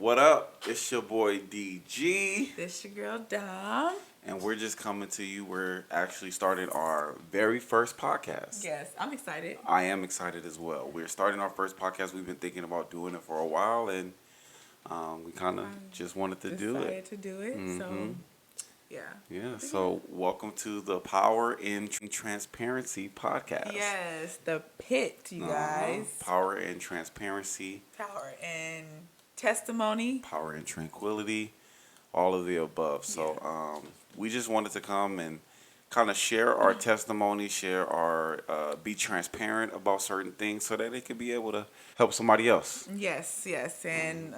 What up? It's your boy DG. This your girl Dom. And we're just coming to you. We're actually starting our very first podcast. Yes, I'm excited. I am excited as well. We're starting our first podcast. We've been thinking about doing it for a while, and we kind of just wanted to do it. Decided to do it, so yeah. Yeah, so welcome to the Power in Transparency podcast. Yes, the pit, you guys. Power and Transparency. Power and testimony. Power and Tranquility. All of the above. So we just wanted to come and kind of share our testimony, share our, be transparent about certain things so that they could be able to help somebody else. Yes, and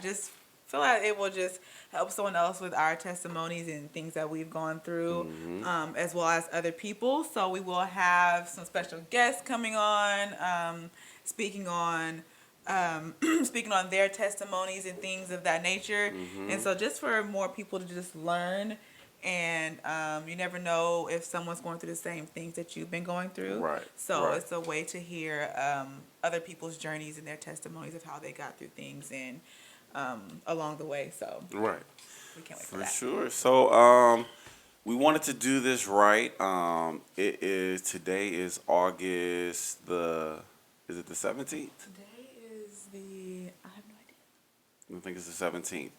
just feel like it will just help someone else with our testimonies and things that we've gone through, as well as other people. So we will have some special guests coming on, speaking on their testimonies and things of that nature. And so just for more people to just learn, and you never know if someone's going through the same things that you've been going through. Right. So it's a way to hear other people's journeys and their testimonies of how they got through things and along the way. So right. We can't wait for that. Sure. So we wanted to do this right. Today is August is it the 17th? Today is I have no idea. I think it's the 17th.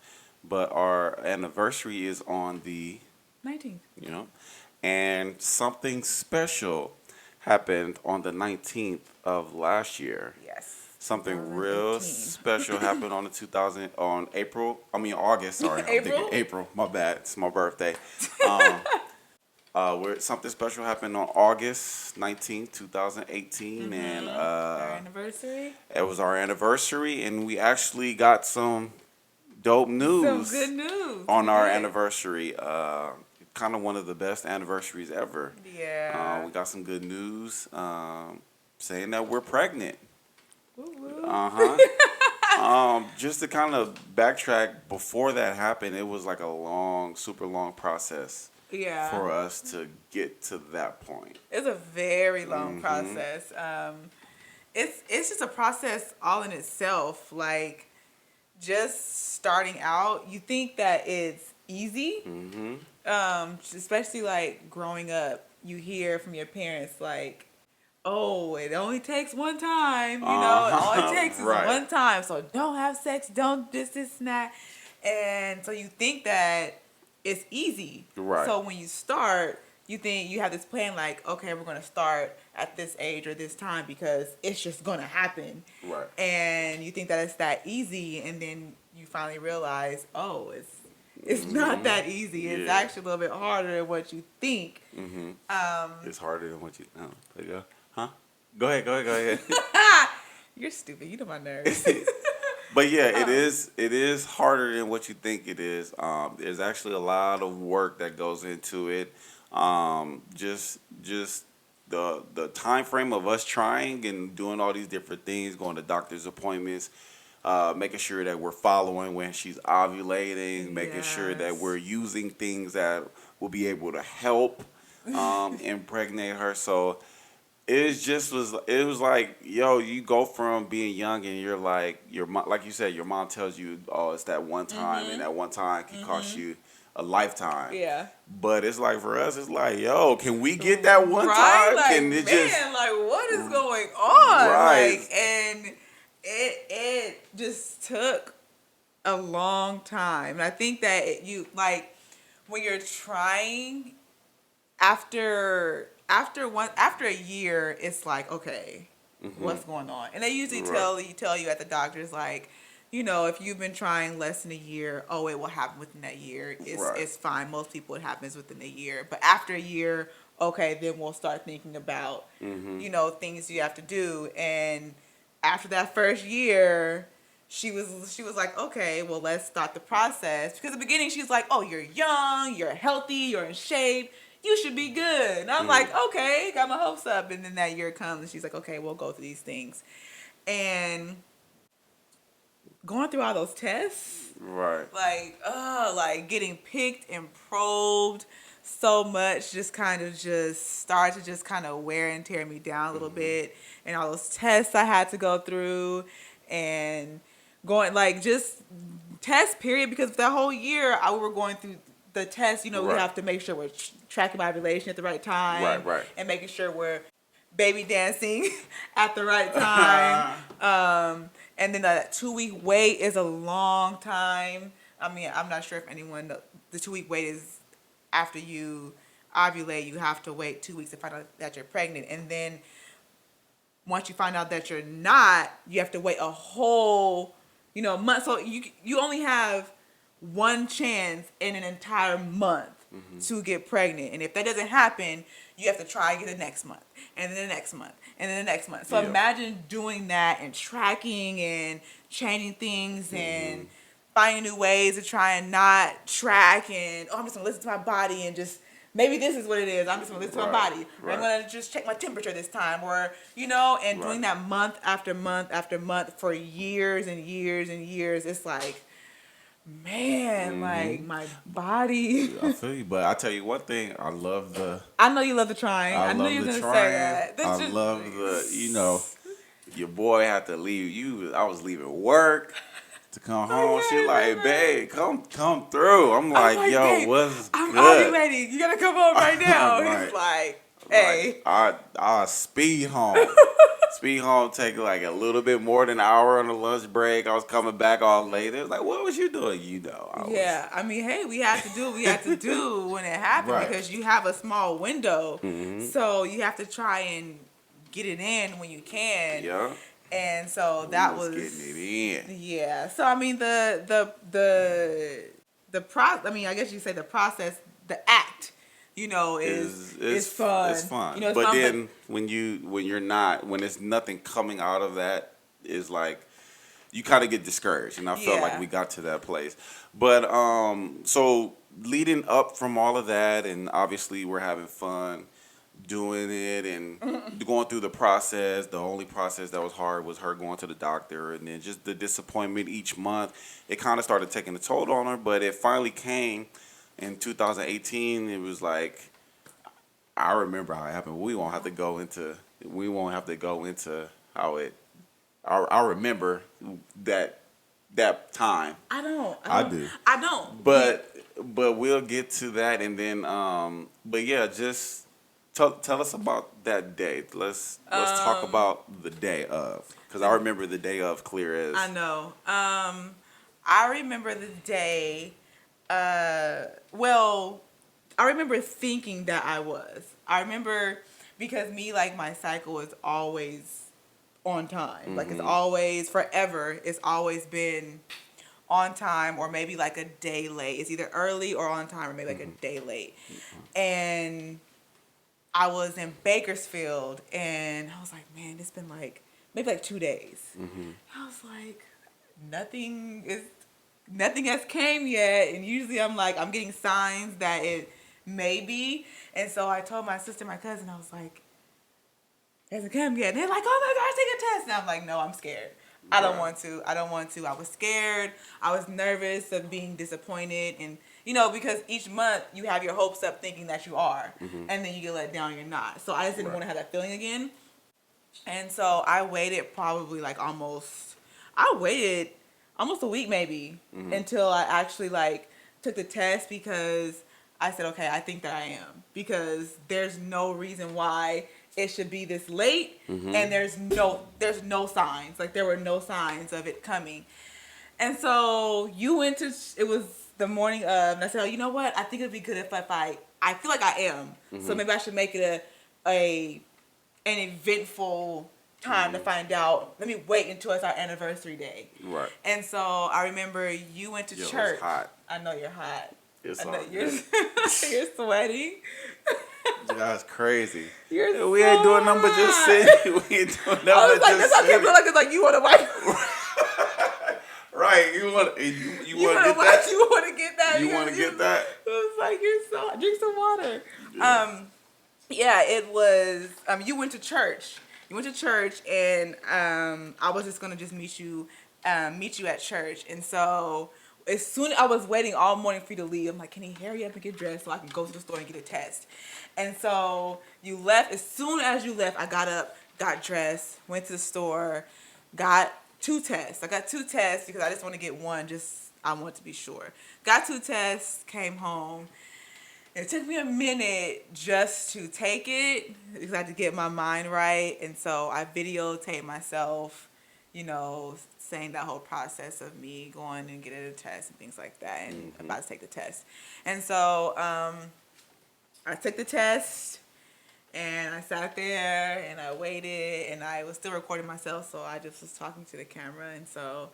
But our anniversary is on the 19th. And something special happened on the 19th of last year. Yes. Something real special happened on August, sorry. April? I'm thinking April, my bad. It's my birthday. Something special happened on August 19th, 2018. And our anniversary. It was our anniversary, and we actually got some dope news. Some good news. On our anniversary. Kind of one of the best anniversaries ever. Yeah. We got some good news saying that we're pregnant. Just to kind of backtrack, before that happened, it was like a super long process. Yeah. For us to get to that point. It's a very long process. It's just a process all in itself. Like, just starting out, you think that it's easy. Especially like growing up, you hear from your parents like, oh, it only takes one time. All it takes is one time. So don't have sex, don't this, and that. And so you think that it's easy. Right. So when you start, you think you have this plan like, okay, we're going to start at this age or this time because it's just going to happen. Right. And you think that it's that easy, and then you finally realize, oh, it's not that easy. It's actually a little bit harder than what you think. It's harder than what you know. There you go. Huh? Go ahead. You're stupid. You know my nerves. But yeah, it is harder than what you think it is. There's actually a lot of work that goes into it. Just the time frame of us trying and doing all these different things, going to doctor's appointments, making sure that we're following when she's ovulating, making sure that we're using things that will be able to help impregnate her. So it was like, yo, you go from being young and you're like, like you said, your mom tells you, oh, it's that one time, and that one time can cost you a lifetime. Yeah. But it's like, for us, it's like, yo, can we get that one time? Like, can it like, what is going on? Right. Like, and it just took a long time. And I think that when you're trying, after a year, it's like, okay, what's going on? And they usually tell you at the doctor's like, if you've been trying less than a year, it will happen within that year. It's fine. Most people, it happens within a year. But after a year, okay, then we'll start thinking about, things you have to do. And after that first year, she was like, okay, well, let's start the process. Because in the beginning, she was like, oh, you're young, you're healthy, you're in shape. You should be good. And I'm like, okay, got my hopes up. And then that year comes and she's like, okay, we'll go through these things. And going through all those tests. Right. Like getting picked and probed so much just started to just kind of wear and tear me down a little bit. And all those tests I had to go through. And going like just test period because that whole year we were going through the test. You know, we Right. have to make sure we're tracking my ovulation at the right time, Right. and making sure we're baby dancing at the right time. And then the 2 week wait is a long time. I mean, I'm not sure if anyone the 2 week wait is after you ovulate, you have to wait 2 weeks to find out that you're pregnant, and then once you find out that you're not, you have to wait a whole, month. So you only have one chance in an entire month to get pregnant, and if that doesn't happen, you have to try again the next month, and then the next month, and then the next month. So Yeah. imagine doing that and tracking and changing things and finding new ways to try and not track and I'm just gonna listen to my body and just maybe this is what it is. I'm just gonna listen to my body. Or I'm gonna just check my temperature this time, or and doing that month after month after month for years and years and years. It's like, man, like my body. I feel you, but I tell you one thing, I love the. I know you love the trying. I knew love you were the gonna trying. say that. That's I just- love the. Your boy had to leave. I was leaving work to come home. She like, babe, come through. I'm like, yo, babe, what's I'm good? already ready. You gotta come home right now. I'm He's like, hey. I speed home. Speed home, take like a little bit more than an hour on the lunch break. I was coming back all late. It was like, what was you doing? I mean, hey, we had to do what we had to do when it happened Right. because you have a small window. So you have to try and get it in when you can. Yeah. And so that was getting it in. Yeah. So I mean I guess you say the process, the act, is fun. It's fun. It's but fun, then when it's nothing coming out of that, is like you kind of get discouraged, and I felt like we got to that place. But so leading up from all of that, and obviously we're having fun doing it and going through the process. The only process that was hard was her going to the doctor, and then just the disappointment each month. It kind of started taking a toll on her, but it finally came in 2018. It was like, I remember how it happened. We won't have to go into how it. I remember that time. I don't. I do. I don't. But we'll get to that, and then but yeah, just tell us about that day. Let's talk about the day of, because I remember the day of clear as. I know. I remember the day. Well, I remember thinking that I was. I remember because my cycle is always on time. Like it's always forever. It's always been on time, or maybe like a day late. It's either early or on time, or maybe like a day late. And I was in Bakersfield, and I was like, man, it's been like maybe like 2 days. I was like, nothing has came yet, and usually I'm getting signs that it may be. And so I told my sister, my cousin, I was like, it hasn't come yet. And they're like, oh my gosh, take a test. And I'm like, no, I'm scared. I don't want to. I was scared. I was nervous of being disappointed. And, because each month you have your hopes up thinking that you are. And then you get let down and you're not. So I just didn't want to have that feeling again. And so I waited almost a week maybe until I actually took the test, because I said, okay, I think that I am, because there's no reason why it should be this late, and there's no signs. There were no signs of it coming. And so it was the morning of, and I said, oh, you know what? I think it'd be good if I feel like I am. So maybe I should make it an eventful time to find out. Let me wait until it's our anniversary day. Right. And so I remember you went to church. It's hot. I know you're hot. It's I know hot. you're sweating. That's crazy. We ain't doing nothing but just sitting. We ain't doing nothing but just that's how I sitting. feel like it's like you want to wipe. Right. You want to get You want to get that. You want to get that? It was like drink some water. Yeah. It was. You went to church. And I was just gonna meet you at church. And so as soon I was waiting all morning for you to leave, I'm like, can he hurry up and get dressed so I can go to the store and get a test? And so you left. As soon as you left, I got up, got dressed, went to the store, got 2 tests. I got 2 tests because I just want to get one. I want to be sure. Got 2 tests. Came home. It took me a minute just to take it because I had to get my mind right, and so I videotaped myself, saying that whole process of me going and getting a test and things like that, and about to take the test. And so I took the test, and I sat there, and I waited, and I was still recording myself, so I just was talking to the camera, and so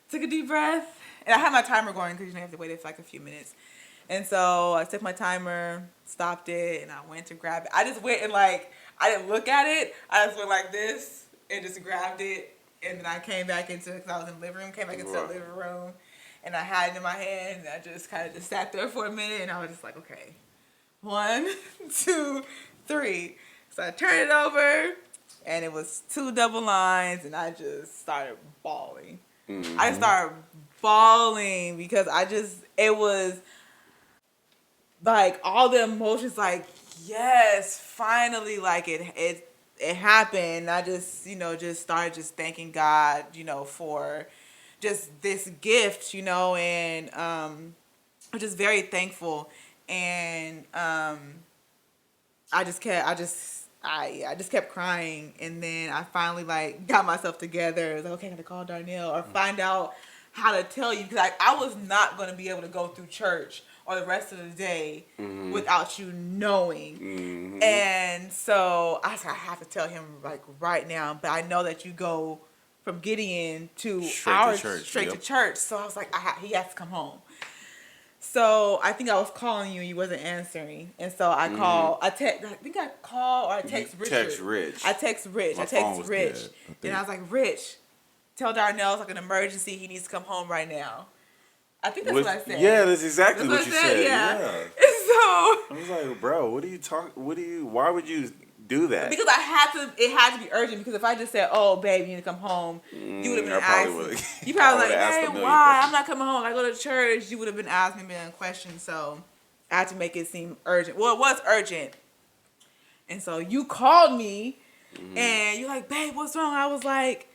took a deep breath, and I had my timer going because you have to wait for like a few minutes. And so I took my timer, stopped it, and I went to grab it. I just went and I didn't look at it. I just went like this and just grabbed it. And then I came back because I was in the living room, came back into the living room, and I had it in my hand, and I just kind of just sat there for a minute, and I was just like, okay, 1, 2, 3. So I turned it over, and it was 2 double lines, and I just started bawling. I just started bawling because it was like all the emotions, like, yes, finally, like it happened. I just just started just thanking God, for just this gift, and I'm just very thankful. And I just kept crying, and then I finally got myself together. I was like, okay, I gotta call Darnell or find out how to tell you, because I was not gonna be able to go through church or the rest of the day without you knowing. And so I said, I have to tell him right now. But I know that you go from Gideon to straight to church. So I was like, he has to come home. So I think I was calling you and you wasn't answering. And so I called, I think I called or I text Richard. Text Rich. I text Rich. And I was like, Rich, tell Darnell it's like an emergency. He needs to come home right now. I think that's what I said. Yeah, that's exactly what you said. Yeah. And so I was like, bro, why would you do that? Because it had to be urgent, because if I just said, oh, babe, you need to come home, you would have been asking. You probably like, hey, why? I'm not coming home. I go to church. You would have been asking me a question. So I had to make it seem urgent. Well, it was urgent. And so you called me and you're like, babe, what's wrong? I was like,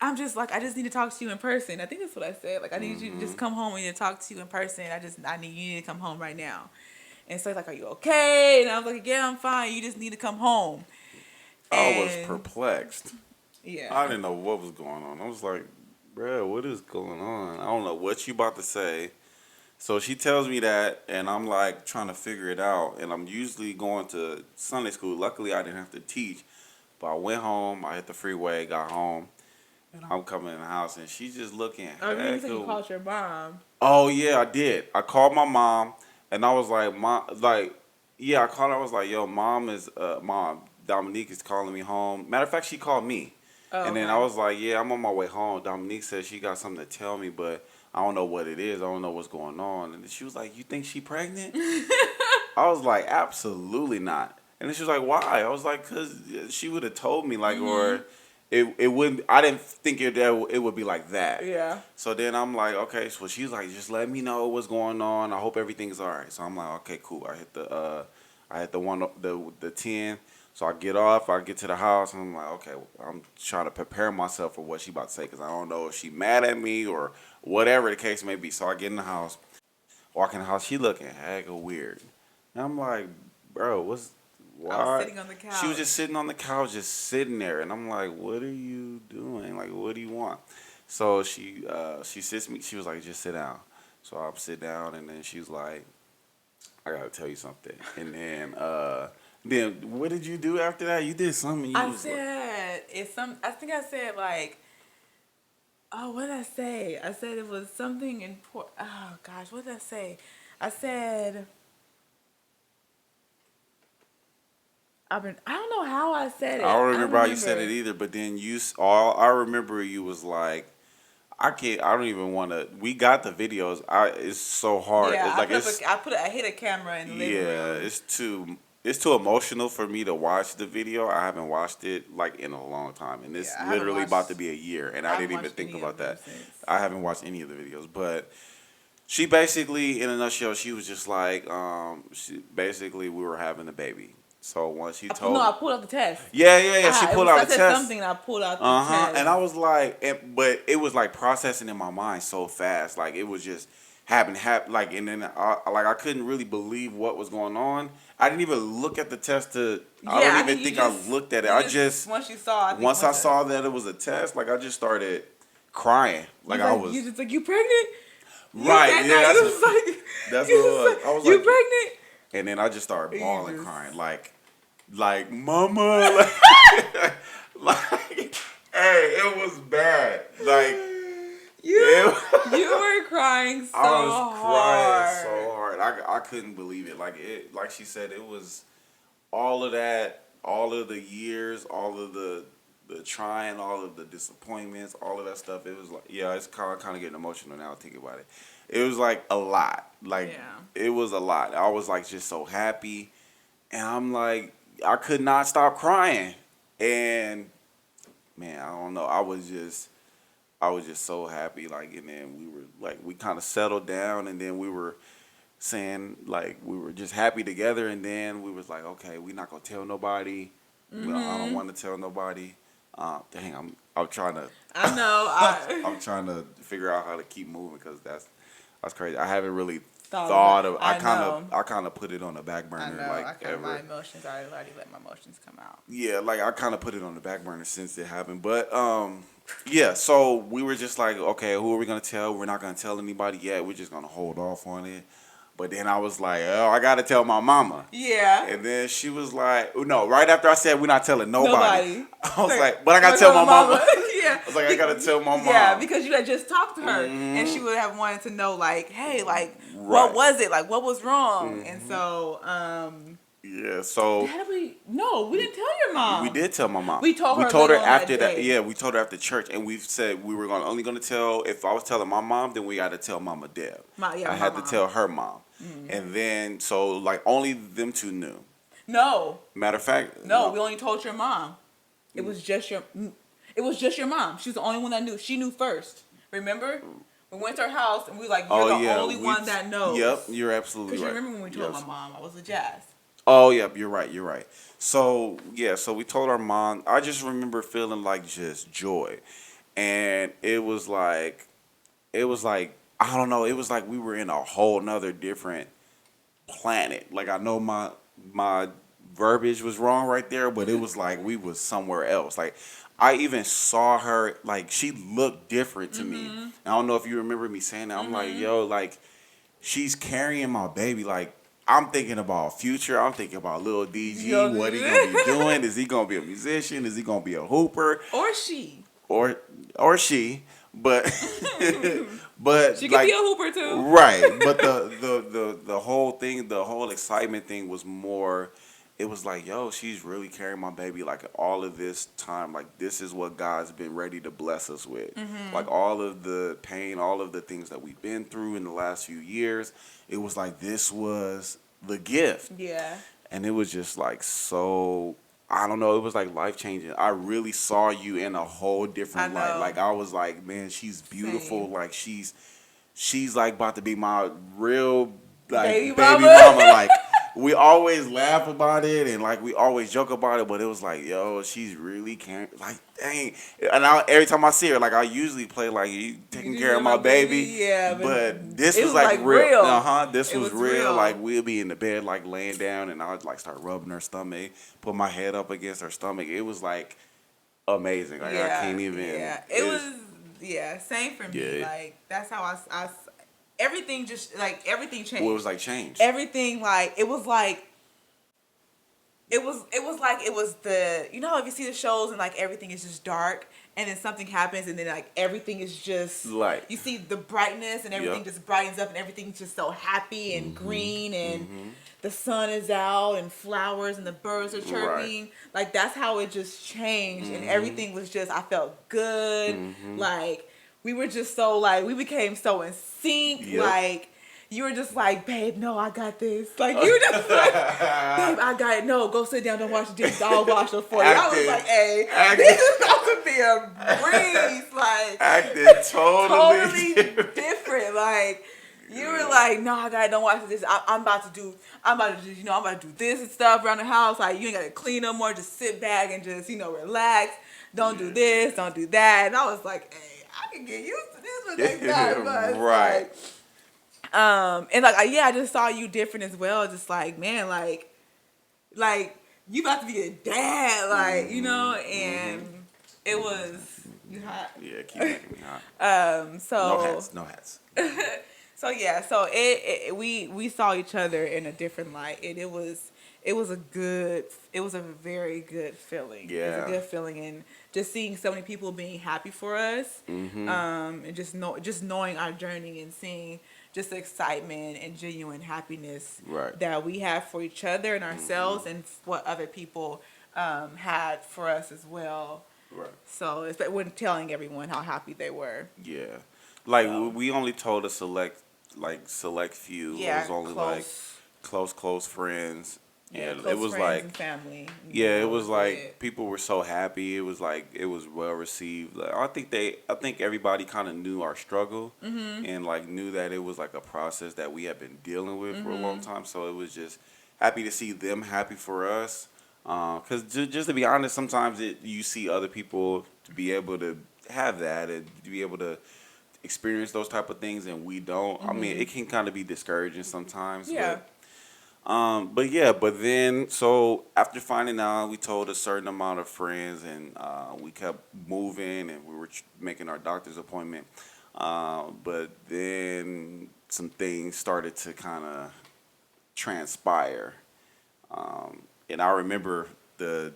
I'm just like, I just need to talk to you in person. I think that's what I said. Like, I need you to just come home. We need to talk to you in person. You need to come home right now. And so he's like, are you okay? And I was like, yeah, I'm fine. You just need to come home. I was perplexed. Yeah. I didn't know what was going on. I was like, bro, what is going on? I don't know what you about to say. So she tells me that, and I'm like trying to figure it out. And I'm usually going to Sunday school. Luckily, I didn't have to teach. But I went home. I hit the freeway, got home. And I'm coming in the house, and she's just looking. Oh, you said you called your mom. Oh, yeah, I did. I called my mom, and I was like, I called her. I was like, yo, Mom, Dominique is calling me home. Matter of fact, she called me. Oh, and then I was like, yeah, I'm on my way home. Dominique said she got something to tell me, but I don't know what it is. I don't know what's going on. And she was like, you think she pregnant? I was like, absolutely not. And then she was like, why? I was like, because she would have told me, or... It wouldn't. I didn't think it would be like that. Yeah. So then I'm like, okay. So she's like, just let me know what's going on. I hope everything's all right. So I'm like, okay, cool. I hit the 10. So I get off. I get to the house, and I'm like, okay. I'm trying to prepare myself for what she about to say, because I don't know if she mad at me or whatever the case may be. So I get in the house, walk in the house. She looking hecka weird, and I'm like, bro, what's why? I was sitting on the couch. She was just sitting on the couch, just sitting there, and I'm like, "What are you doing? Like, what do you want?" So she sits me. She was like, "Just sit down." So I sit down, and then she's like, "I gotta tell you something." And then what did you do after that? You did something. I think I said oh, what did I say? I said it was something important. Oh gosh, what did I say? I said. I don't know how I said it. I don't remember how you said it either. But then I remember you was like, I don't even want to. We got the videos. It's so hard. Yeah, it's like I hit a camera in the living room. Yeah, it's too emotional for me to watch the video. I haven't watched it in a long time, and it's literally about to be a year, and I didn't even think about that. I haven't watched any of the videos, but she basically, in a nutshell, she was just like, we were having a baby. So once she No, told, I pulled out the test. yeah, she pulled out I the said test. something, and I pulled out the test. And I was like, but it was like processing in my mind so fast, like it was just happen, like, and then I couldn't really believe what was going on. I didn't even look at the test to. I Yeah, don't even think I looked at it. I just once you saw, once I saw that it was a test, like I just started crying, like I was. You just like, you pregnant? Right, yeah, that's what that's what it was. I was you like, pregnant? and then I just started bawling, just- crying, like mama, like, hey, it was bad, like You were crying so I was hard. crying so hard, I couldn't believe it, like she said, it was all of that, all of the years, all of the trying, all of the disappointments, all of that stuff. It was like, yeah, it's kind of getting emotional now thinking about it. It was like a lot. Like, it was a lot. I was like just so happy. And I'm like, I could not stop crying. And man, I don't know. I was just so happy. Like, and then we were like, we kind of settled down, and then we were saying like we were just happy together. And then we was like, okay, we're not gonna tell nobody. Well, I don't want to tell nobody. Dang, I'm trying to. I know. I'm trying to figure out how to keep moving because that's crazy. I haven't really thought of. I kind of put it on the back burner. My emotions. I already let my emotions come out. Yeah, like I kind of put it on the back burner since it happened. But yeah. So we were just like, okay, who are we gonna tell? We're not gonna tell anybody yet. We're just gonna hold off on it. But then I was like, oh, I gotta tell my mama. Yeah. And then she was like, no, right after I said we're not telling nobody. I was like, but I gotta tell my mama. Yeah. I was like, I gotta tell my mom. Yeah, because you had just talked to her, and she would have wanted to know, like, hey, like, what was it? Like, what was wrong? And so, yeah, so. How did we? No, we didn't tell your mom. We did tell my mom. We told her after that. Yeah, we told her after church, and we said we were only gonna tell. If I was telling my mom, then we got to tell Mama Deb. I had to tell her mom, and then so like only them two knew. No. Matter of fact. No, we only told your mom. It was just your. It was just your mom. She was the only one that knew. She knew first. Remember? We went to her house and we were like, you're the only one that knows. Yep, you're absolutely right. Because you remember when we told my mom I was a jazz. Oh, yep, you're right. So, yeah, so we told our mom. I just remember feeling like just joy. And it was like, I don't know, it was like we were in a whole nother different planet. Like, I know my verbiage was wrong right there, but it was like we was somewhere else. Like, I even saw her, like, she looked different to me. I don't know if you remember me saying that. I'm like, yo, like, she's carrying my baby. Like, I'm thinking about future. I'm thinking about Lil DG. What he gonna be doing? Is he gonna be a musician? Is he gonna be a hooper? Or she. Or she. But but she could be a hooper too. Right. But the whole thing, the whole excitement thing was more. It was like, yo, she's really carrying my baby. Like all of this time, like this is what God's been ready to bless us with. Like all of the pain, all of the things that we've been through in the last few years. It was like this was the gift. Yeah. And it was just like so. I don't know. It was like life changing. I really saw you in a whole different light. Like I was like, man, she's beautiful. Same. Like she's like about to be my real like baby mama. Like. We always laugh about it and like we always joke about it, but it was like, yo, she's really caring. Like, dang. And every time I see her, like I usually play like you taking care of my baby. Yeah, but this was like real. This was real. Like we'll be in the bed like laying down and I'd like start rubbing her stomach, put my head up against her stomach. It was like amazing. Like I can't even. Yeah, it was. Same for me. Yeah. Like that's how I everything just like everything changed. Well, it was like changed. Everything like it was like it was the if you see the shows and like everything is just dark and then something happens and then like everything is just like you see the brightness and everything just brightens up and everything's just so happy and green and the sun is out and flowers and the birds are chirping. Like that's how it just changed and everything was just I felt good like. We were just so, like, we became so in sync. Yep. Like, you were just like, babe, no, I got this. Like, you were just like, babe, I got it. No, go sit down. Don't wash the dishes. I'll wash them for you. I was like, hey, this is about to be a breeze. Like, acting totally different. Like, You were like, no, God, don't watch this. I'm about to do, I'm about to do this and stuff around the house. Like, you ain't got to clean no more. Just sit back and just, relax. Don't do this, don't do that. And I was like, hey, I can get used to this with next time. But it's Right. and like, yeah, I just saw you different as well. Just like, man, like you about to be a dad, like, and it was, you hot. Yeah, keep making me hot. No So. hats, no hats. So yeah, so we saw each other in a different light, and it was a very good feeling. It was Yeah. a good feeling, and just seeing so many people being happy for us, and just knowing our journey and seeing just the excitement and genuine happiness Right. that we have for each other and ourselves, and what other people had for us as well. Right. So it's when telling everyone how happy they were. Yeah. Like So. we only told a select few. Yeah, It was only like close friends. Yeah, And close it was friends like and family. yeah, it That was like it. people were so happy. It was like it was well received. Like, I think everybody kind of knew our struggle and like knew that it was like a process that we had been dealing with for a long time. So it was just happy to see them happy for us. Because just to be honest, sometimes you see other people to be able to have that and to be able to experience those type of things and we don't. I mean, it can kind of be discouraging sometimes. Yeah. But yeah, but then so after finding out, we told a certain amount of friends, and we kept moving, and we were making our doctor's appointment. But then some things started to kind of transpire, and I remember the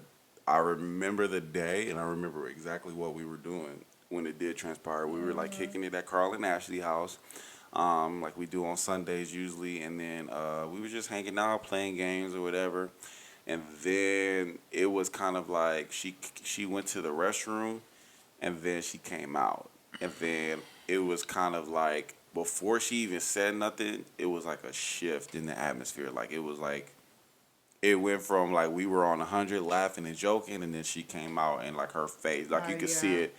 day, and I remember exactly what we were doing when it did transpire. We were like kicking it at Carl and Ashley house, like we do on Sundays usually, and then we were just hanging out, playing games or whatever. And then it was kind of like she went to the restroom, and then she came out, and then it was kind of like before she even said nothing, it was like a shift in the atmosphere. Like it was like it went from like we were on 100 laughing and joking, and then she came out and like her face, like you could see Yeah. it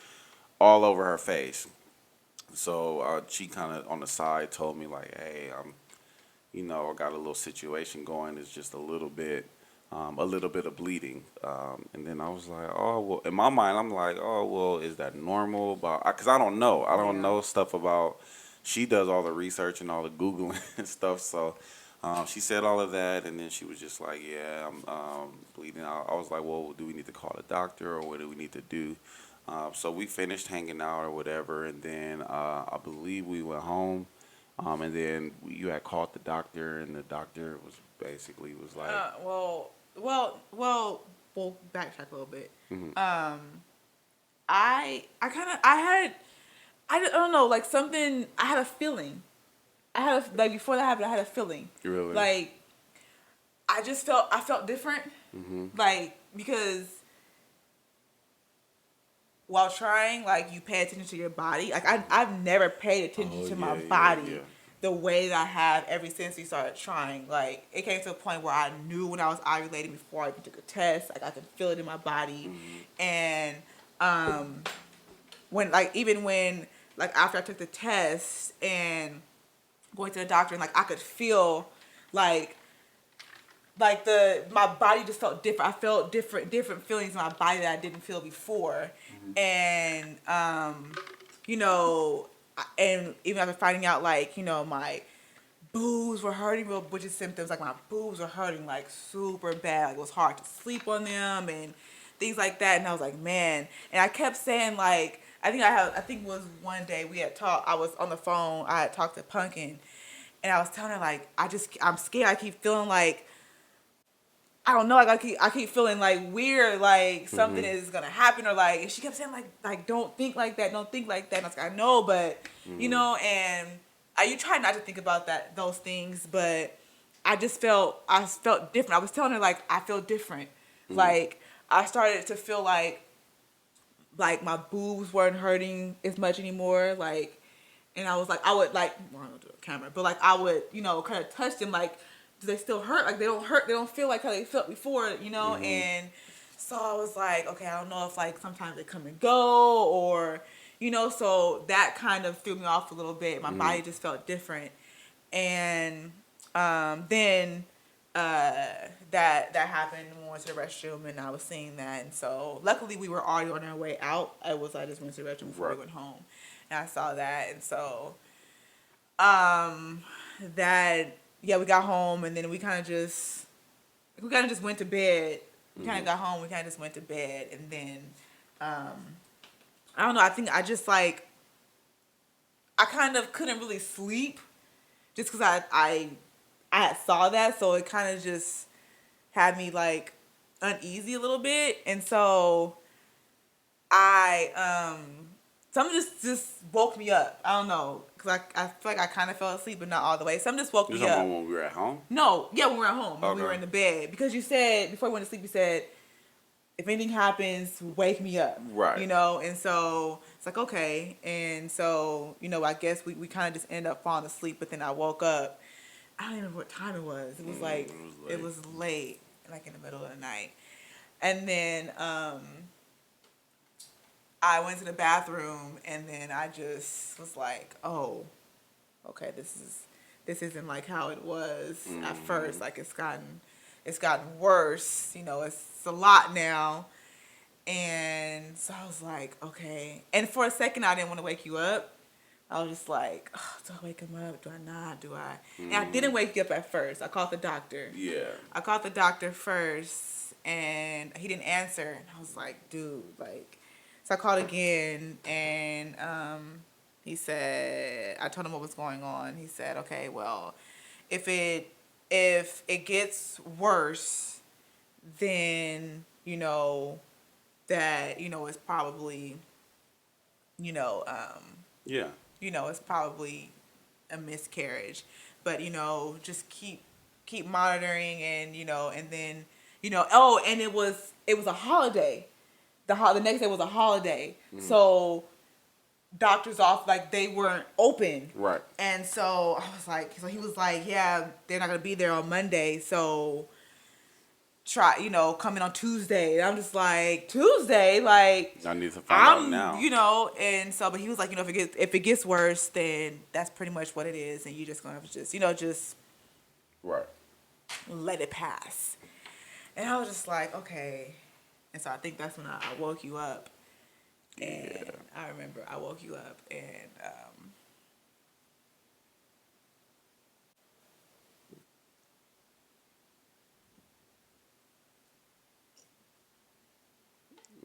all over her face. So she kind of on the side told me like, "Hey, I got a little situation going. It's just a little bit of bleeding." And then I was like, "Oh well." In my mind, I'm like, "Oh well, is that normal?" Because I don't know. I don't Yeah. know stuff about. She does all the research and all the googling and stuff. So she said all of that, and then she was just like, "Yeah, I'm bleeding out." I was like, "Well, do we need to call a doctor, or what do we need to do?" So we finished hanging out or whatever, and then I believe we went home, and then you had called the doctor, and the doctor was basically was like, We'll backtrack a little bit. Mhm. I don't know, like something. I had a feeling. Like before that happened, I had a feeling. "Really?" Like I felt different. Mhm. Like because while trying, like you pay attention to your body. Like I've never paid attention Oh to yeah, my yeah, body yeah. the way that I have ever since we started trying. Like it came to a point where I knew when I was ovulating before I even took a test. Like I could feel it in my body, and um, when like even when like after I took the test and going to the doctor and like I could feel like my body just felt different. I felt different feelings in my body that I didn't feel before, and you know, and even after finding out like my boobs were hurting, which is symptoms like my boobs were hurting like super bad. Like it was hard to sleep on them and things like that. And I was like, man. And I kept saying like, I think it was one day we had talked. I was on the phone. I had talked to Pumpkin, and I was telling her like, I'm scared. I keep feeling like I don't know, like I keep feeling like weird, like something Mhm. is gonna happen, or like, and she kept saying like don't think like that, don't think like that. And I was like, I know, but Mhm. and you try not to think about those things, but I felt different. I was telling her like I feel different, Mhm. like I started to feel like my boobs weren't hurting as much anymore, like, and I was like I would like well, I don't do a camera, but like I would kind of touch them like do they still hurt? Like they don't hurt. They don't feel like how they felt before, Mhm. And so I was like, okay, I don't know if like sometimes they come and go or, So that kind of threw me off a little bit. My Mhm. body just felt different, And then that happened when we went to the restroom, and I was seeing that, and so luckily we were already on our way out. I just went to the restroom before we Right. went home, and I saw that, and so um that yeah, we got home, and then we kind of just went to bed. We kind of got home, we kind of just went to bed, and then um I don't know. I think I just like I kind of couldn't really sleep just because I had saw that, so it kind of just had me like uneasy a little bit, and so I something just woke me up. I don't know, because I feel like I kind of fell asleep, but not all the way. Something just woke You me talking about up. when we were at home? No, yeah, when we were at home, when we were Okay. in the bed, because you said before we went to sleep, you said if anything happens, wake me up. Right. You know, and so it's like okay, and so I guess we kind of just ended up falling asleep, but then I woke up. I don't even remember what time it was. It was like It was it late. was late, like in the middle of the night, and then I went to the bathroom, and then I just was like, oh, okay, this isn't like how it was at first. Like it's gotten worse. It's a lot now. And so I was like, okay. And for a second, I didn't want to wake you up. I was just like, oh, do I wake him up? Do I not? Do I? And I didn't wake you up at first. I called the doctor. Yeah. I called the doctor first, and he didn't answer. And I was like, dude, like, so I called again, and he said, I told him what was going on. He said, okay, well, if it gets worse, then that it's probably you know um Yeah. it's probably a miscarriage, but just keep monitoring, and then oh, and it was a holiday. The next day was a holiday, so doctors off, like they weren't open. Right. And so I was like, so he was like, yeah, they're not gonna be there on Monday, so try come in on Tuesday. And I'm just like, Tuesday, like I need to find out I'm now. and so, but he was like, if it gets worse, then that's pretty much what it is, and you're just gonna have to just Right. let it pass. And I was just like, okay. And so I think that's when I woke you up. And Yeah. I remember I woke you up, and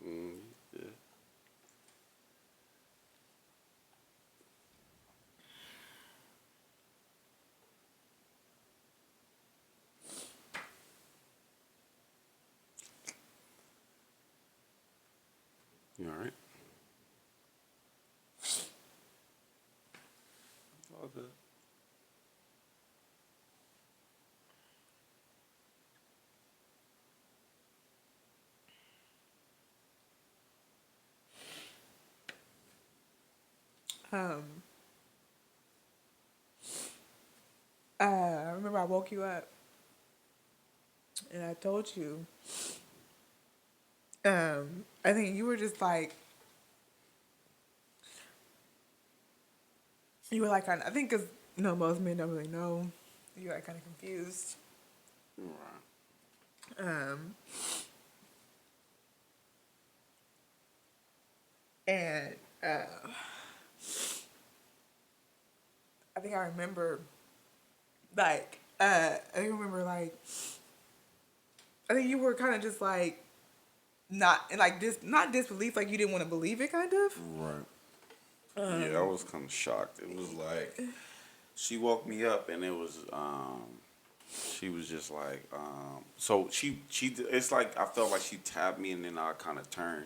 Mm, yeah. You all right? All good. um I remember I woke you up, and I told you, I think you were just like, you were like, I think because most men don't really know, you were like kind of confused. Right. um and I think I remember, like, I think you were kind of just like not, and like not disbelief, like you didn't want to believe it, kind of. Right. Yeah, I was kind of shocked. It was like she woke me up, and it was she was just like so she it's like I felt like she tapped me, and then I kind of turned,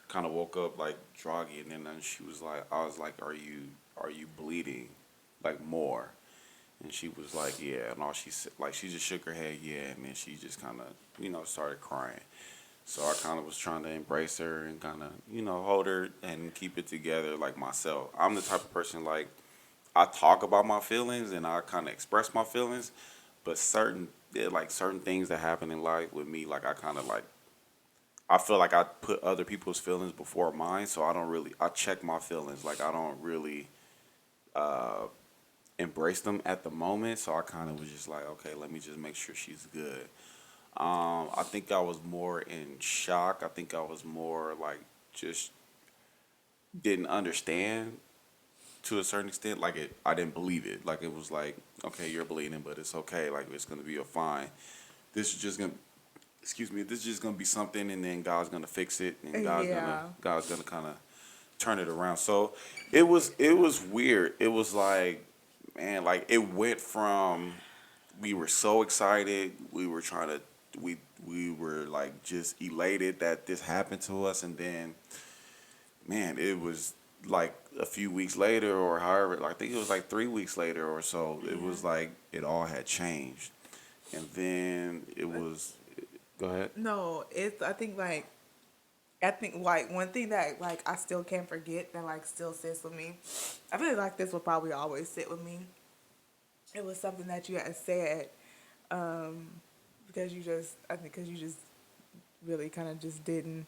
kind of woke up like groggy, and then she was like, I was like, are you bleeding like more? And she was like, yeah. And all she said, like, she just shook her head, yeah. And then she just kind of, started crying. So I kind of was trying to embrace her and kind of, hold her and keep it together like myself. I'm the type of person, like, I talk about my feelings and I kind of express my feelings, but certain things that happen in life with me, like, I kind of, like, I feel like I put other people's feelings before mine, so I check my feelings. Like, I don't really, embrace them at the moment. So I kind of was just like, okay, let me just make sure she's good. I think I was more in shock. I think I was more like just didn't understand to a certain extent. Like I didn't believe it. Like it was like, okay, you're bleeding, but it's okay. Like it's gonna be a fine. This is just gonna, excuse me. This is just gonna be something, and then God's gonna fix it, and Yeah. God's gonna kind of turn it around. So it was weird. It was like, man, like it went from we were so excited, we were trying to we were like just elated that this happened to us, and then man, it was like a few weeks later or however, like, I think it was like 3 weeks later or so, it Yeah. was like it all had changed. And then it was, go ahead. No, it's I think like one thing that like I still can't forget that like still sits with me. I feel like this will probably always sit with me. It was something that you had said, um, because you just really kind of just didn't,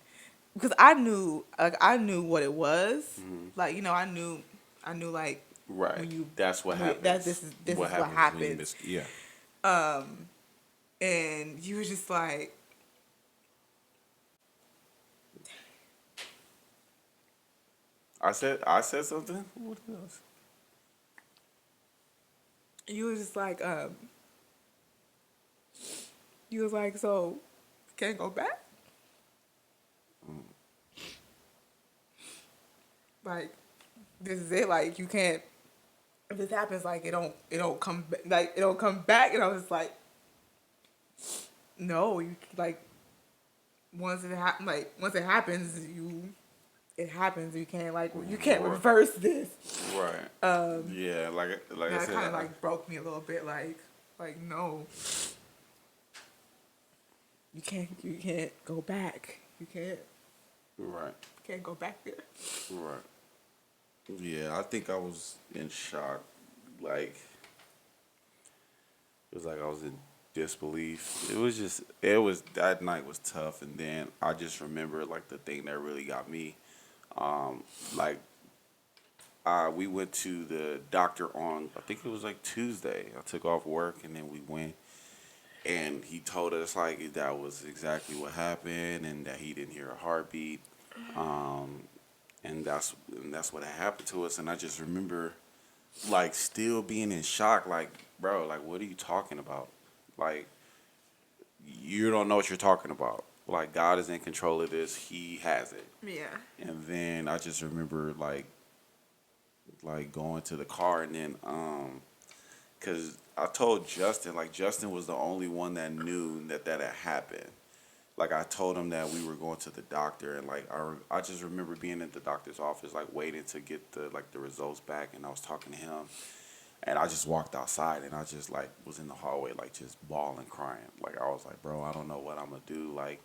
because I knew what it was, Hmm. like I knew like Right. when you That's what when, that happens. this What is what happens when you happens, miss, yeah. and you were just like I said something. What else? you was just like you was like, so can't go back, like this is it, like you can't, if this happens, like it don't come like it don't come back, and I was like, no, you like once it happens, it happens. You can't like you can't Right. reverse this. Right. Yeah, like I That said, kind of like broke me a little bit. Like no, you can't go back. right. Can't go back there. Right. Yeah, I think I was in shock. Like it was like I was in disbelief. It was that night was tough, and then I just remember like the thing that really got me. Um, like we went to the doctor on, I think it was like Tuesday. I took off work, and then we went, and he told us like that was exactly what happened, and that he didn't hear a heartbeat. Um, and that's what happened to us. And I just remember like still being in shock, like, bro, like what are you talking about? Like you don't know what you're talking about. Like God is in control of this. He has it. Yeah. And then I just remember like going to the car, and then cuz I told Justin, like Justin was the only one that knew that had happened. Like I told him that we were going to the doctor, and like I just remember being at the doctor's office like waiting to get the results back, and I was talking to him, and I just walked outside, and I just like was in the hallway like just bawling, crying. Like I was like, bro, I don't know what I'm gonna do. Like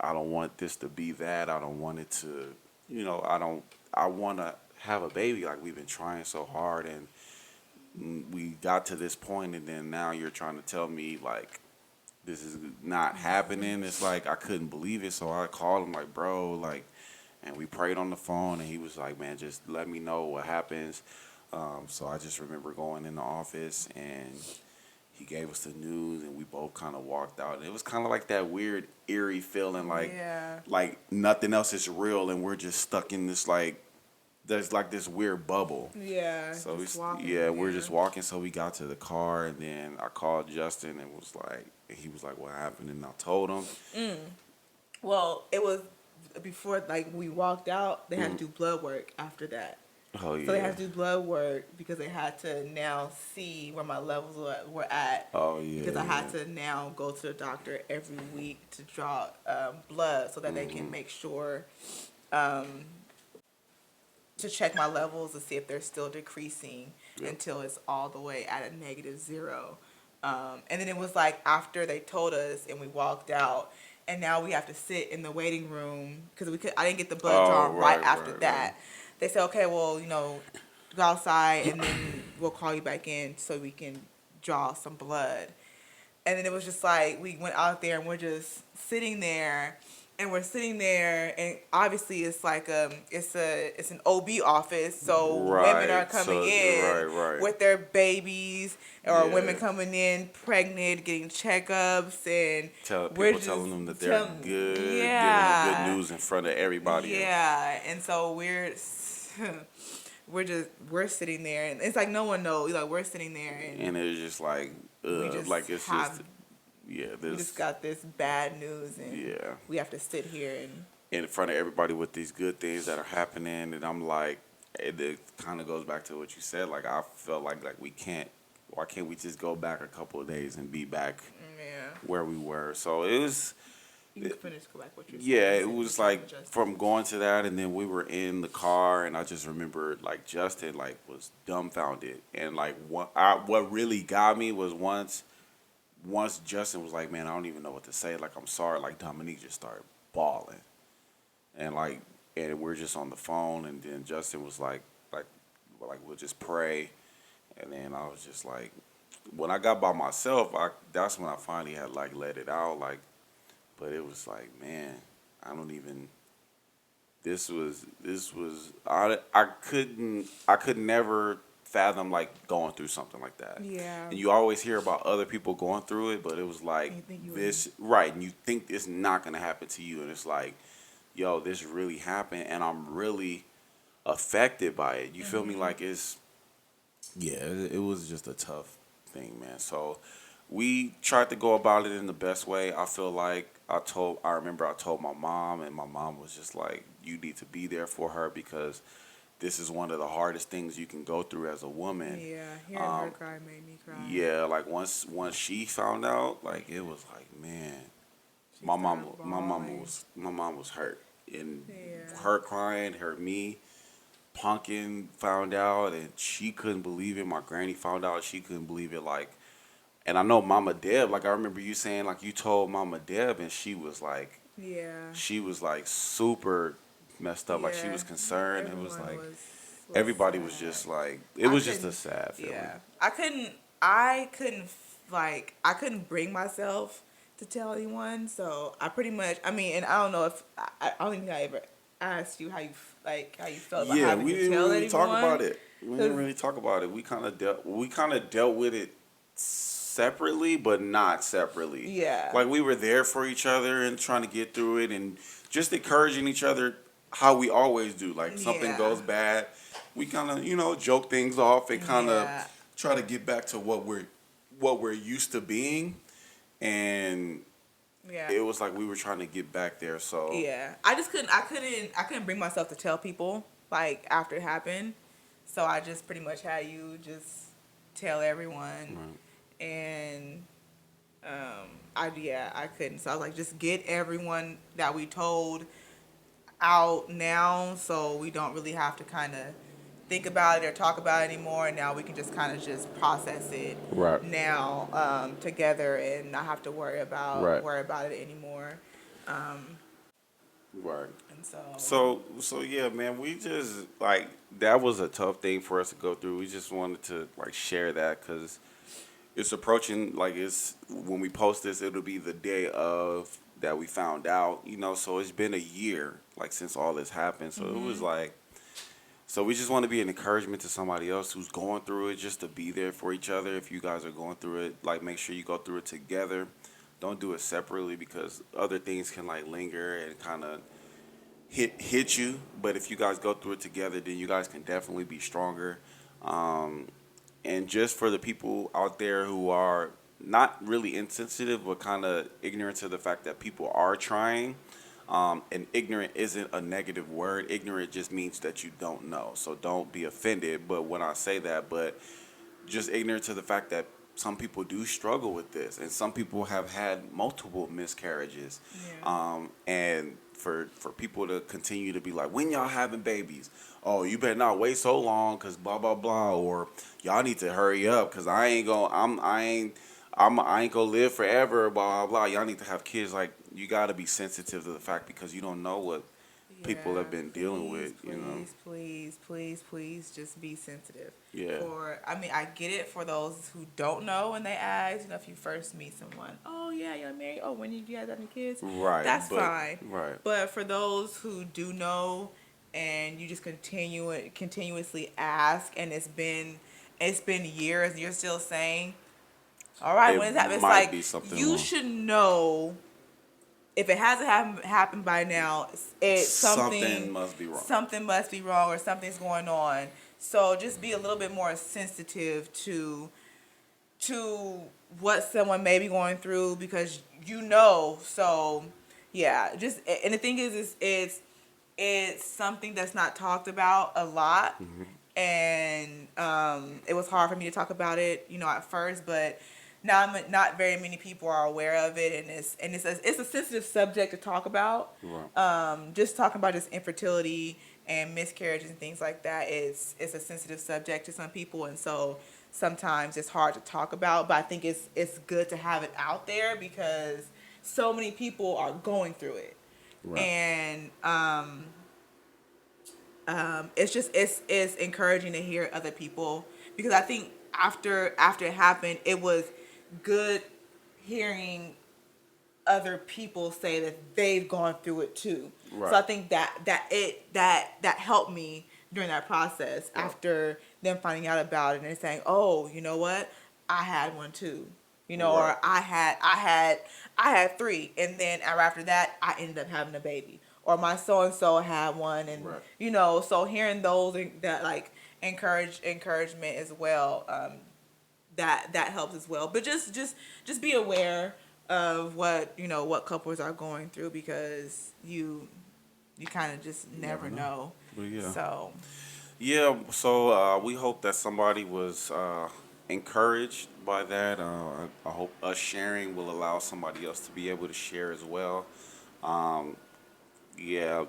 I don't want this to be that. I don't want it to, I don't. I want to have a baby. Like we've been trying so hard, and we got to this point, and then now you're trying to tell me like this is not happening. It's like I couldn't believe it. So I called him like, bro, like, and we prayed on the phone, and he was like, man, just let me know what happens. So I just remember going in the office, and he gave us the news, and we both kind of walked out. And it was kind of like that weird, eerie feeling, Yeah. like nothing else is real, and we're just stuck in this like there's like this weird bubble. Yeah. So Just walking. yeah, we're Yeah. just walking. So we got to the car, and then I called Justin, and he was like, what happened? And I told him. Well, it was before like we walked out. They had Mhm. to do blood work after that. Oh So they yeah. had to do blood work because they had to now see where my levels were at. Oh yeah. Because I Yeah. had to now go to the doctor every week to draw blood so that they can Mhm. make sure to check my levels to see if they're still decreasing Yep. until it's all the way at a -0. And then it was like after they told us and we walked out, and now we have to sit in the waiting room because I didn't get the blood Oh drawn right right, after right, right. that. They said, okay, well, go outside and then we'll call you back in so we can draw some blood. And then it was just like we went out there and we're just sitting there, and we're sitting there, and obviously it's like it's an OB office, so women are Right. coming So in right. with their babies, or women Yeah. coming in pregnant, getting checkups, and Tell we're people just telling them that they're telling, good, giving them good yeah, news in front of everybody, yeah, and so we're sitting there, and it's like no one knows, like we're sitting there, and and it's just we just like it's have just yeah, we just this got this bad news, and yeah, we have to sit here and in front of everybody with these good things that are happening, and I'm like, it kind of goes back to what you said. Like I felt like we can't. Why can't we just go back a couple of days and be back yeah. where we were? So it was. You can finish go back what you're saying. Yeah, You it said was you're talking like to Justin. from going to that, and then we were in the car, and I just remember like Justin like was dumbfounded, and like what really got me was once Justin was like, "Man, I don't even know what to say. Like, I'm sorry." Like Dominique just started bawling, and and we're just on the phone, and then Justin was like we'll just pray, and then I was just like, when I got by myself, that's when I finally had like let it out, like. But it was like, man, I don't even. This was I could never fathom like going through something like that. Yeah. And you always hear about other people going through it, but it was like You think you this right, and you think it's not gonna happen to you, and it's like, yo, this really happened, and I'm really affected by it. You feel me? Like it's yeah, it was just a tough thing, man. So we tried to go about it in the best way. I feel like I remember I told my mom, and my mom was just like, you need to be there for her because this is one of the hardest things you can go through as a woman. Yeah, hearing her cry made me cry. Yeah, like once she found out, like it was like, man, She started bawling. my mom was hurt, and Yeah. her crying, her me. Pumpkin found out, and she couldn't believe it. My granny found out, she couldn't believe it. Like, and I know Mama Deb. Like, I remember you saying, like, you told Mama Deb, and Yeah. she was like super messed up. Like, she Yeah. was concerned. It was Everyone like was everybody was sad. just like, it I was just a couldn't. sad feeling. Yeah. I couldn't bring myself to tell anyone. So I pretty much. I mean, and I don't know if I don't even think I ever asked you how you felt about Yeah, having we to didn't tell really talk about anyone. it. We didn't 'Cause really talk about it. We kind of dealt with it separately, but not separately. yeah. Like we were there for each other and trying to get through it, and just encouraging each other how we always do. Like something Yeah. goes bad, we kind of joke things off and kind of Yeah. try to get back to what we're used to being, and Yeah. it was like we were trying to get back there. So Yeah, I just couldn't bring myself to tell people like after it happened, so I just pretty much had you just tell everyone, right. and I couldn't, so I was like, just get everyone that we told out now, so we don't really have to kind of think about it or talk about it anymore, and now we can just kind of just process it Right. now together and not have to Right. worry about it anymore. Right. And so So yeah, man, we just like that was a tough thing for us to go through. We just wanted to like share that because it's approaching. Like it's when we post this, it'll be the day of that we found out. So it's been a year like since all this happened. So it was like, so we just want to be an encouragement to somebody else who's going through it, just to be there for each other. If you guys are going through it, like make sure you go through it together. Don't do it separately because other things can like linger and kind of hit you. But if you guys go through it together, then you guys can definitely be stronger. Um, and just for the people out there who are not really insensitive, but kind of ignorant to the fact that people are trying. And ignorant isn't a negative word. Ignorant just means that you don't know. So don't be offended. But when I say that, but just ignorant to the fact that some people do struggle with this, and some people have had multiple miscarriages. yeah. And for people to continue to be like, when y'all having babies? Oh, you better not wait so long, cause blah blah blah, or y'all need to hurry up, cause I ain't gonna live forever. Blah blah blah. Y'all need to have kids. Like you gotta be sensitive to the fact because you don't know people Yeah, have been dealing with, please, just be sensitive. Yeah. I mean, I get it for those who don't know and they ask, if you first meet someone, oh yeah, you're married. Oh, when did you have any kids? Right. That's fine. Right. But for those who do know, and you just continuously ask, and it's been years, and you're still saying, all right, when is that? It's might like be something you wrong. should know. If it hasn't happened by now, it's Something must be wrong. Something must be wrong, or something's going on. So just be a little bit more sensitive to what someone may be going through, because So yeah, and the thing is it's something that's not talked about a lot, and it was hard for me to talk about it, at first, but now not very many people are aware of it, and it's a sensitive subject to talk about. Right. Just talking about just infertility and miscarriages and things like that is a sensitive subject to some people, and so sometimes it's hard to talk about. But I think it's good to have it out there, because so many people are going through it, Right. and it's encouraging to hear other people, because I think after it happened, it was good hearing other people say that they've gone through it too. Right. So I think that helped me during that process, Right. after them finding out about it and saying, oh, you know what, I had one too, Right. or I had three, and then after that I ended up having a baby, or my so and so had one, and Right. so hearing those, that like encouragement as well, that helps as well. But just be aware of what couples are going through, because you kind of just never know. Well, yeah. So So we hope that somebody was encouraged by that. I hope us sharing will allow somebody else to be able to share as well. Um, yeah,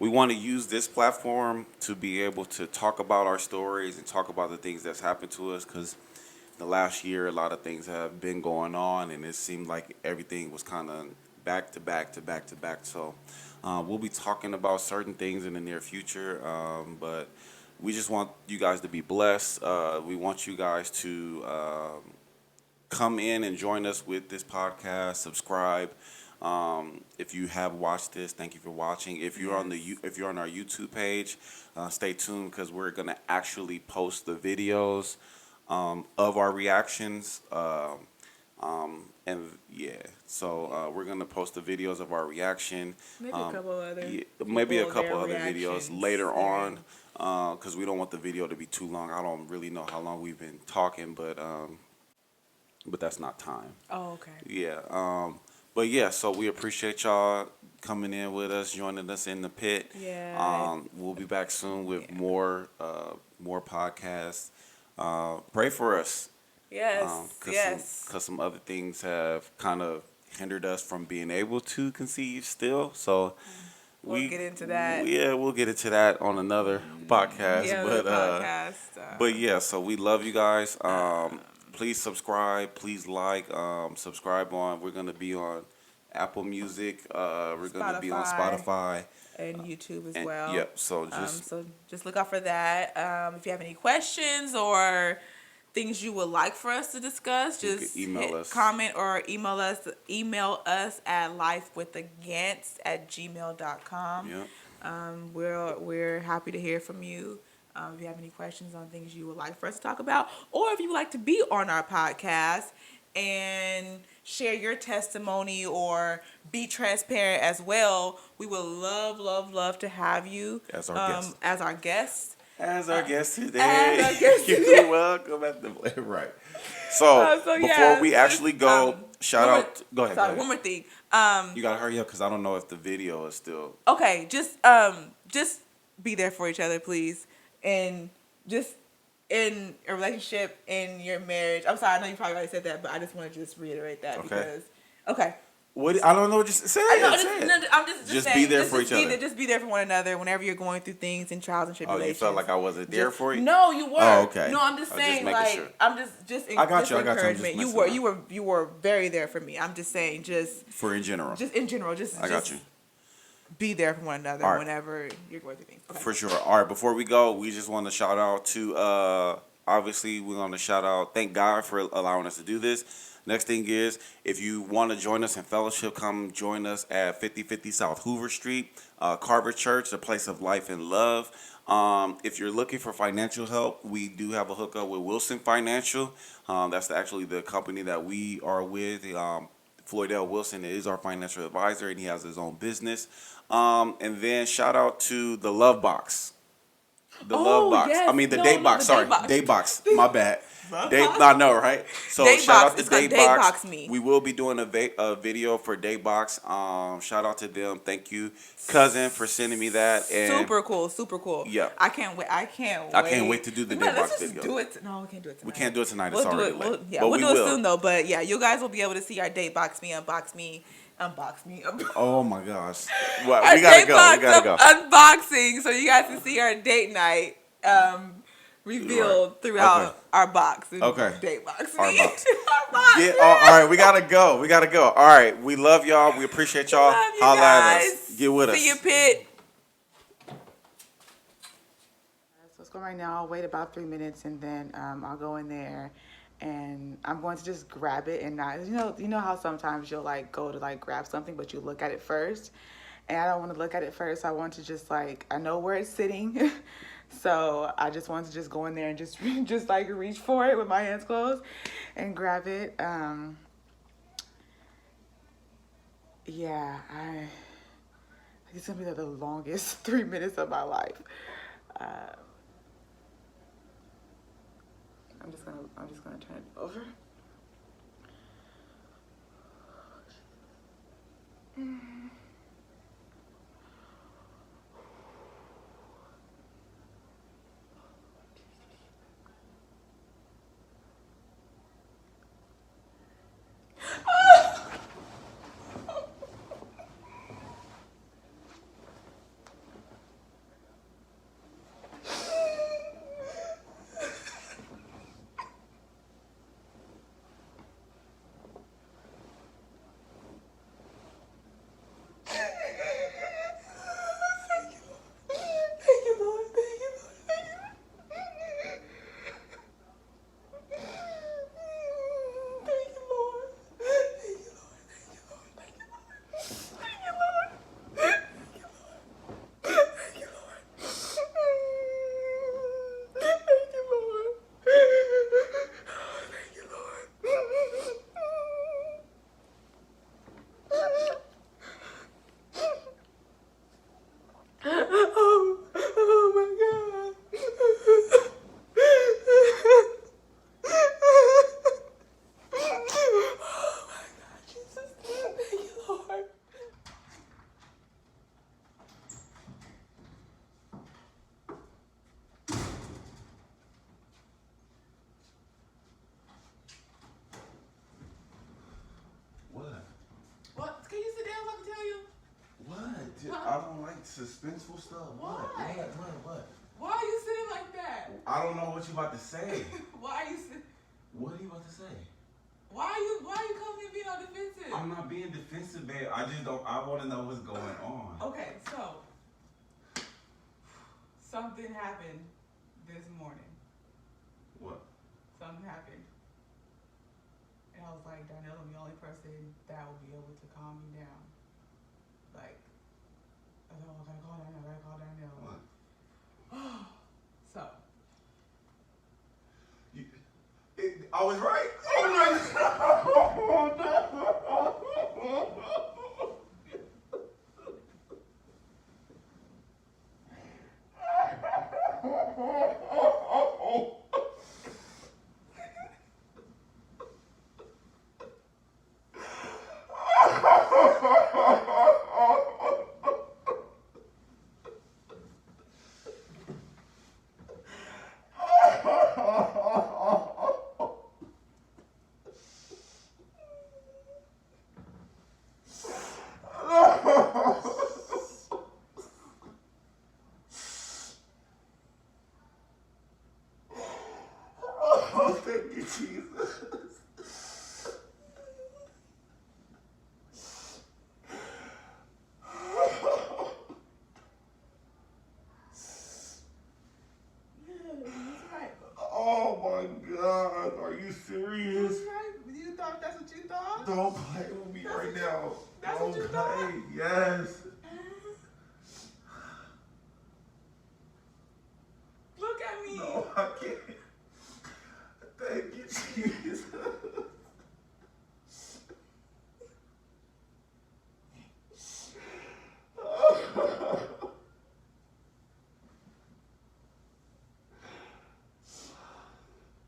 we want to use this platform to be able to talk about our stories and talk about the things that's happened to us, because the last year a lot of things have been going on, and it seemed like everything was kind of back to back to back to back. So we'll be talking about certain things in the near future, but we just want you guys to be blessed. We want you guys to come in and join us with this podcast. Subscribe. If you have watched this, thank you for watching. If you're if you're on our YouTube page, stay tuned, because we're gonna actually post the videos of our reactions. And yeah, so we're gonna post the videos of our reaction. maybe a couple other Maybe a people, couple their other videos reactions later on, during- because we don't want the video to be too long. I don't really know how long we've been talking, but that's not time. Oh, okay. Yeah. But yeah, so we appreciate y'all coming in with us, joining us in the pit. Yeah. We'll be back soon with more podcasts. Pray for us. Yes. Yes. Because some other things have kind of hindered us from being able to conceive still. So We'll get into that. Yeah, we'll get into that on another podcast. Yeah, but the podcast. but yeah, so we love you guys. Please subscribe. Please like. Subscribe on. We're gonna be on Apple Music. We're gonna be on Spotify and YouTube as well. Yep. So just look out for that. If you have any questions or things you would like for us to discuss, just email us, comment, or email us. Email us at lifewiththegants@gmail.com. Yep. We're happy to hear from you. If you have any questions on things you would like for us to talk about, or if you would like to be on our podcast and share your testimony or be transparent as well, we would love to have you as our guest. As our guest. As our guest today. As our guest today. You're welcome at the right. So before we actually go, shout out. Go ahead. Sorry, one more thing. You gotta hurry up, because I don't know if the video is still. Okay, just be there for each other, please, and just in a relationship, in your marriage. I'm sorry, I know you probably already said that, but I just want to just reiterate that because. What, I don't know what you said. I'm just saying, be there for each other. Just be there for one another whenever you're going through things and trials and tribulations. Oh, you felt like I wasn't there for you? No, you were. Oh, okay. No, I'm just saying, sure. I'm just I got you. encouragement. You were very there for me. I'm just saying, just in general. Just in general, I got you. be there for one another All right. whenever you're going through things. Okay. For sure. All right, before we go, we just want to shout out to, obviously, we're going to shout out, thank God for allowing us to do this. Next thing is, if you want to join us in fellowship, come join us at 5050 South Hoover Street, Carver Church, a place of life and love. If you're looking for financial help, we do have a hookup with Wilson Financial. That's actually the company that we are with. Floyd L. Wilson is our financial advisor, and he has his own business. And then shout out to the Love Box. The Love Box. Yes. I mean, the No, Date no, Box. the Sorry, Date Box. Date Box. My bad. I know, right? So Date shout Box. out to It's called Date Date Box. Box Me. We will be doing a video for Date Box. Shout out to them. Thank you, cousin, for sending me that. And Super cool, super cool. Yeah. I can't wait. I can't wait to do the Man, Date Box let's just video. do it. No, we can't do it tonight. We can't do it tonight. We'll It's do already it. late. Yeah, But we'll we do it will. soon though. But yeah, you guys will be able to see our Date Box Me, Unbox Me, Unbox Me. Oh my gosh. Well, Our we gotta Date go. Box We gotta go. unboxing, so you guys can see our date night revealed Right. throughout Okay. our box. And Okay. Date Box Me. Our box. Our box. Yeah, all right, we gotta go. We gotta go. All right, we love y'all. We appreciate y'all. Love you Holla at guys. us. Get with us. See you, Pit. So let's go right now. I'll wait about 3 minutes and then I'll go in there and I'm going to just grab it and not, you know how sometimes you'll like go to like grab something, but you look at it first. And I don't want to look at it first. I want to just like, I know where it's sitting. So I just want to just go in there and just like reach for it with my hands closed and grab it. Yeah, it's gonna be the longest 3 minutes of my life. I'm just gonna turn it over. I don't like suspenseful stuff. Why? What? Why are you sitting like that? I don't know what you about to say. Why are you sitting? What are you about to say? Why are you coming and being on defensive? I'm not being defensive, babe. I want to know what's going on. Okay, so something happened this morning. What? Something happened. And I was like, Darnell, I'm the only person that will be able to calm me down. Like, I thought, I gotta call Darnell. What? So. I was right. God, are you serious? Right? You thought that's what you thought? Don't play with me right now. That's Don't what you play. Yes.